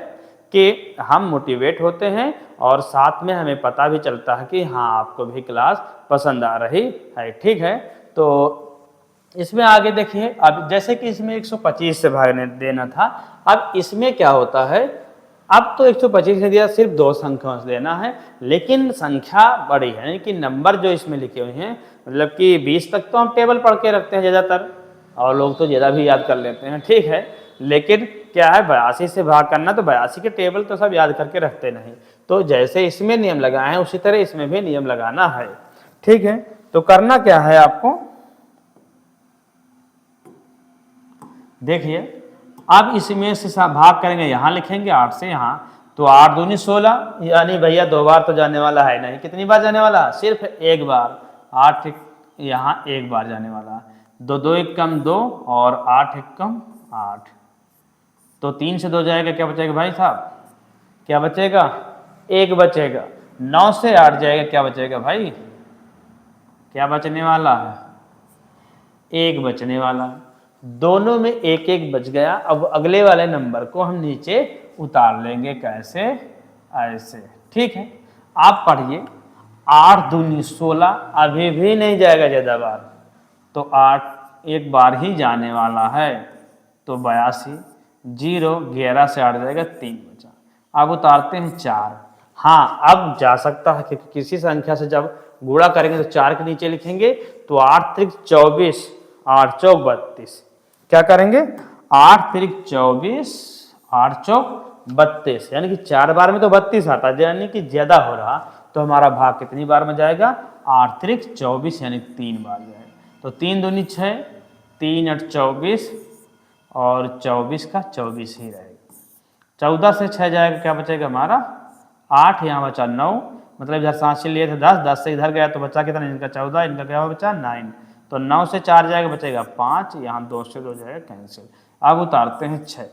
कि हम मोटिवेट होते हैं और साथ में हमें पता भी चलता है कि हाँ आपको भी क्लास पसंद आ रही है। ठीक है, तो इसमें आगे देखिए, अब जैसे कि इसमें 125 से भागने देना था, अब इसमें क्या होता है, अब तो 125 से दिया, सिर्फ 2 संख्याओं से देना है, लेकिन संख्या बड़ी है, यानी कि नंबर जो इसमें लिखे हुए हैं, मतलब कि 20 तक तो हम टेबल पढ़ के रखते हैं ज़्यादातर, और लोग तो ज़्यादा भी याद कर लेते हैं। ठीक है, लेकिन क्या है, 82 से भाग करना, तो 82 के टेबल तो सब याद करके रखते नहीं, तो जैसे इसमें नियम लगाए हैं उसी तरह इसमें भी नियम लगाना है। ठीक है, तो करना क्या है आपको, देखिए, अब इसमें से भाग करेंगे, यहाँ लिखेंगे 8 से यहाँ, तो 8 दूनी 16, यानी भैया 2 बार तो जाने वाला है नहीं, कितनी बार जाने वाला, सिर्फ 1 बार, 8 यहाँ 1 बार जाने वाला, 2 2 1 कम 2 और 8 1 कम 8, तो 3 से 2 जाएगा, क्या बचेगा भाई साहब, क्या बचेगा, 1 बचेगा। 9 से 8 जाएगा, क्या बचेगा भाई, क्या बचने वाला है, 1 बचने वाला है। दोनों में 1 1 बच गया। अब अगले वाले नंबर को हम नीचे उतार लेंगे, कैसे, ऐसे। ठीक है, आप पढ़िए, 8 दूनी 16, अभी भी नहीं जाएगा ज़्यादा बार, तो 8 1 बार ही जाने वाला है, तो 82, 0 11 से 8 जाएगा, 3 बचा। अब उतारते हैं 4, हाँ अब जा सकता है, क्योंकि किसी संख्या से जब गुणा करेंगे तो 4 के नीचे लिखेंगे, तो 8 त्रिक 24, 8 चौक 32, क्या करेंगे, 8 त्रिक 24, 8 चौक 32, यानी कि 4 बार में तो 32 आता है, यानी कि ज्यादा हो रहा, तो हमारा भाग कितनी बार में जाएगा, 8 त्रिक 24, यानी 3 बार जाएगा, तो 3 दूनी 6, 3 8 24, और 24 का 24 ही रहेगा। 14 से 6 जाएगा, क्या बचेगा हमारा, 8, यहाँ बचा 9, मतलब इधर सांस लिए थे 10, 10 से इधर गया तो बचा कितना, इनका 14, इनका क्या बचा 9, तो 9 से 4 जाएगा, बचेगा 5, यहाँ 2 से 2 जाएगा कैंसिल। अब उतारते हैं 6,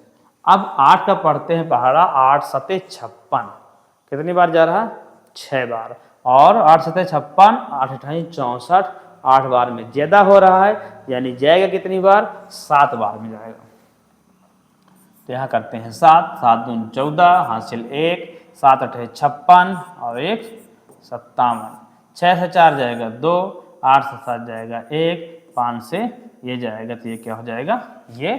अब 8 का पढ़ते हैं पहाड़ा, 8 सते 56, कितनी बार जा रहा है, 6 बार, और 8 सते 56, 8 अठाई 64, 8 बार में ज्यादा हो रहा है, यानी जाएगा कितनी बार, 7 बार में जाएगा। तो यहाँ करते हैं 7, 7 दून 14, हासिल 1, 7 अठे 56 और 1 57, 6 से 4 जाएगा 2, 8 से 7 जाएगा 1, 5 से ये जाएगा, तो ये क्या हो जाएगा, ये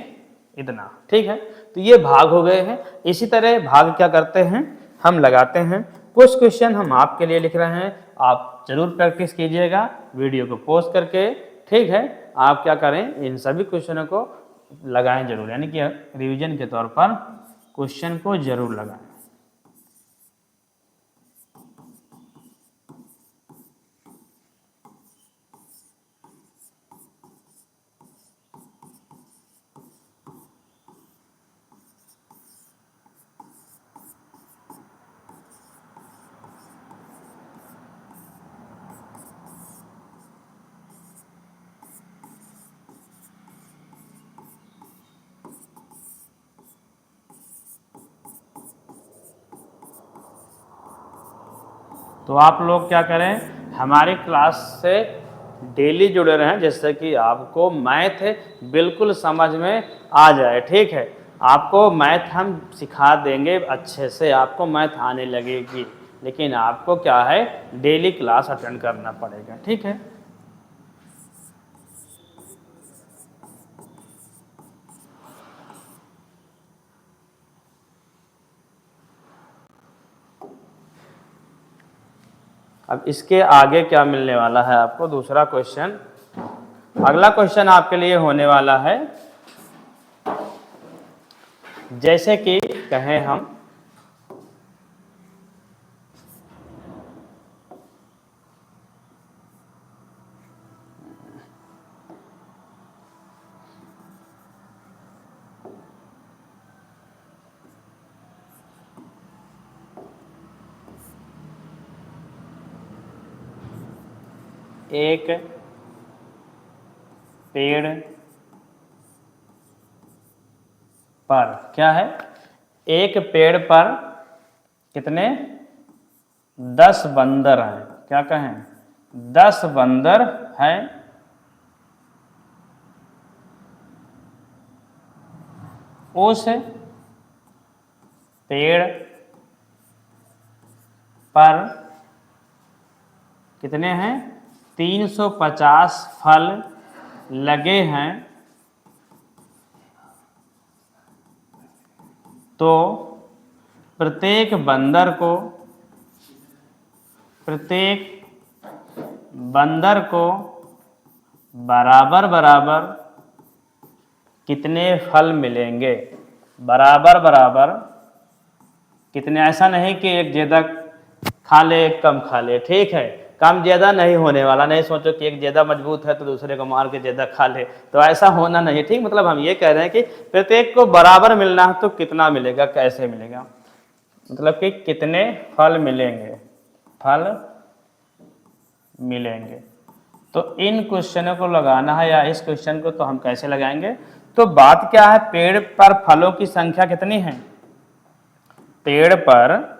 इतना। ठीक है, तो ये भाग हो गए हैं। इसी तरह भाग क्या करते हैं, हम लगाते हैं, कुछ क्वेश्चन हम आपके लिए लिख रहे हैं, आप जरूर प्रैक्टिस कीजिएगा वीडियो को पॉज करके। ठीक है, आप क्या करें, इन सभी क्वेश्चनों को लगाएं जरूर, यानी कि रिवीजन के तौर पर क्वेश्चन को जरूर लगाएं। तो आप लोग क्या करें, हमारी क्लास से डेली जुड़े रहें, जिससे कि आपको मैथ बिल्कुल समझ में आ जाए। ठीक है, आपको मैथ हम सिखा देंगे अच्छे से, आपको मैथ आने लगेगी, लेकिन आपको क्या है, डेली क्लास अटेंड करना पड़ेगा। ठीक है, अब इसके आगे क्या मिलने वाला है आपको, दूसरा क्वेश्चन, अगला क्वेश्चन आपके लिए होने वाला है, जैसे कि कहें हम एक पेड़ पर क्या है, एक पेड़ पर कितने 10 बंदर हैं, क्या कहें 10 बंदर हैं, उस पेड़ पर कितने हैं 350 फल लगे हैं, तो प्रत्येक बंदर को बराबर बराबर कितने फल मिलेंगे, बराबर बराबर कितने, ऐसा नहीं कि एक ज़्यादा खा ले एक कम खा ले, ठीक है, कम ज़्यादा नहीं होने वाला, नहीं सोचो कि एक ज़्यादा मजबूत है तो दूसरे को मार के ज़्यादा खा ले, तो ऐसा होना नहीं, ठीक, मतलब हम ये कह रहे हैं कि प्रत्येक को बराबर मिलना है तो कितना मिलेगा, कैसे मिलेगा, मतलब कि कितने फल मिलेंगे, तो इन क्वेश्चनों को लगाना है, या इस क्वेश्चन को तो हम कैसे लगाएंगे, तो बात क्या है, पेड़ पर फलों की संख्या कितनी है, पेड़ पर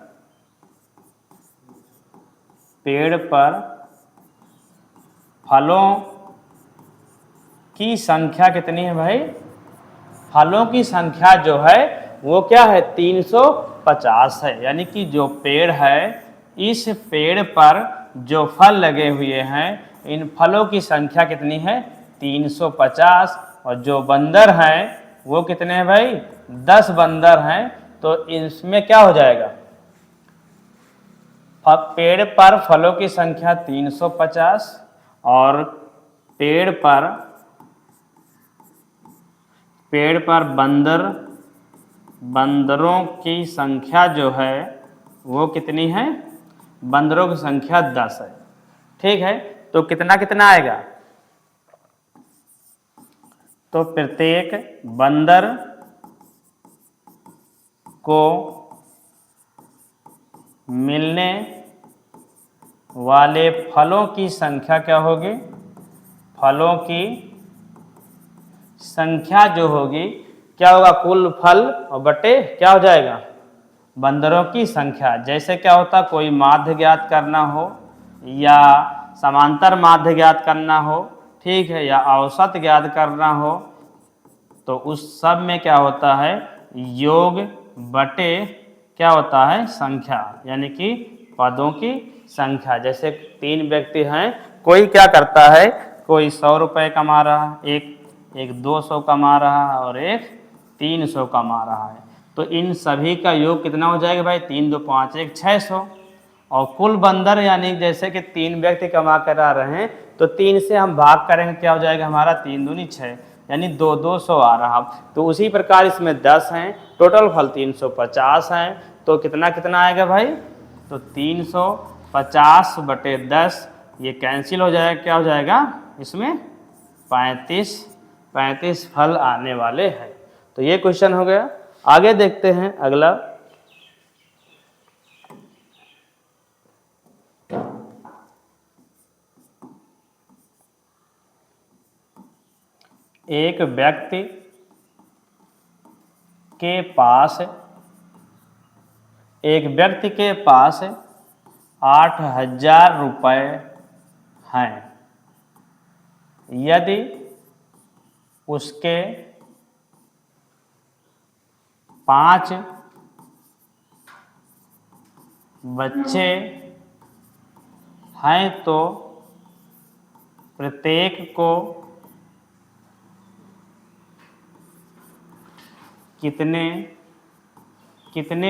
फलों की संख्या कितनी है भाई, फलों की संख्या जो है वो क्या है 350 है, यानी कि जो पेड़ है इस पेड़ पर जो फल लगे हुए हैं इन फलों की संख्या कितनी है 350, और जो बंदर हैं वो कितने हैं भाई 10 बंदर हैं, तो इसमें क्या हो जाएगा, पेड़ पर फलों की संख्या 350 और पेड़ पर बंदरों की संख्या जो है वो कितनी है, बंदरों की संख्या 10 है, ठीक है, तो कितना कितना आएगा, तो प्रत्येक बंदर को मिलने वाले फलों की संख्या क्या होगी, फलों की संख्या जो होगी क्या होगा, कुल फल और बटे क्या हो जाएगा बंदरों की संख्या, जैसे क्या होता कोई माध्य ज्ञात करना हो या समांतर माध्य ज्ञात करना हो, ठीक है, या औसत ज्ञात करना हो, तो उस सब में क्या होता है योग बटे क्या होता है संख्या, यानी कि पदों की संख्या, जैसे 3 व्यक्ति हैं, कोई क्या करता है, कोई 100 रुपये कमा रहा है, एक 200 कमा रहा है और एक 300 कमा रहा है, तो इन सभी का योग कितना हो जाएगा भाई 3 2 5 1 600, और कुल बंदर यानी जैसे कि 3 व्यक्ति कमा कर आ रहे हैं तो 3 से हम भाग करेंगे क्या हो जाएगा हमारा 3 दूनी 6, यानी 200 आ रहा, तो उसी प्रकार इसमें 10 हैं, टोटल फल 350 हैं, तो कितना कितना आएगा भाई, तो 350 बटे 10 ये कैंसिल हो जाएगा, क्या हो जाएगा इसमें 35 फल आने वाले हैं, तो ये क्वेश्चन हो गया। आगे देखते हैं अगला, एक व्यक्ति के पास 8,000 रुपये हैं, यदि उसके 5 बच्चे हैं तो प्रत्येक को कितने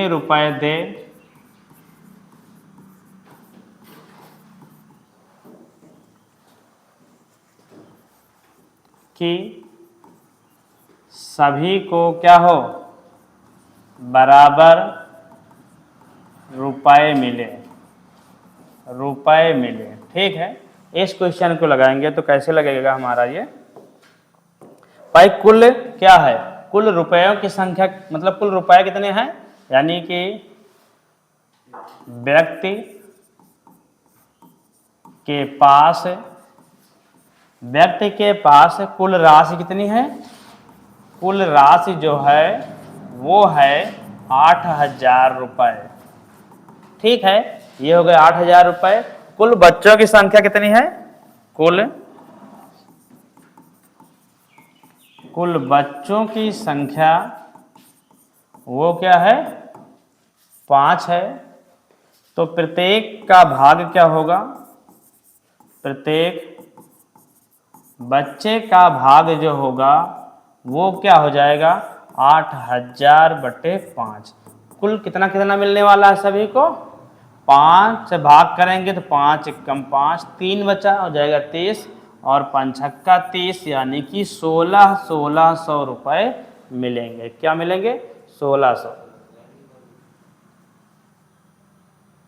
रुपए दे, कि सभी को क्या हो बराबर रुपए मिले, ठीक है, इस क्वेश्चन को लगाएंगे तो कैसे लगेगा हमारा ये भाई, कुल क्या है, कुल रुपयों की संख्या, मतलब कुल रुपए कितने हैं, यानी कि व्यक्ति के पास व्यक्ति के पास कुल राशि कितनी है? कुल राशि जो है वो है 8,000 रुपये। ठीक है, ये हो गए 8,000 रुपये। कुल बच्चों की संख्या कितनी है? कुल बच्चों की संख्या वो क्या है? 5 है। तो प्रत्येक का भाग क्या होगा? प्रत्येक बच्चे का भाग जो होगा वो क्या हो जाएगा? 8,000 बटे 5। कुल कितना कितना मिलने वाला है सभी को? 5 से भाग करेंगे तो 5 कम 5, 3 बचा, हो जाएगा 30 और 5 छक्का 30, यानी कि 1600 रुपये मिलेंगे। क्या मिलेंगे? 1600।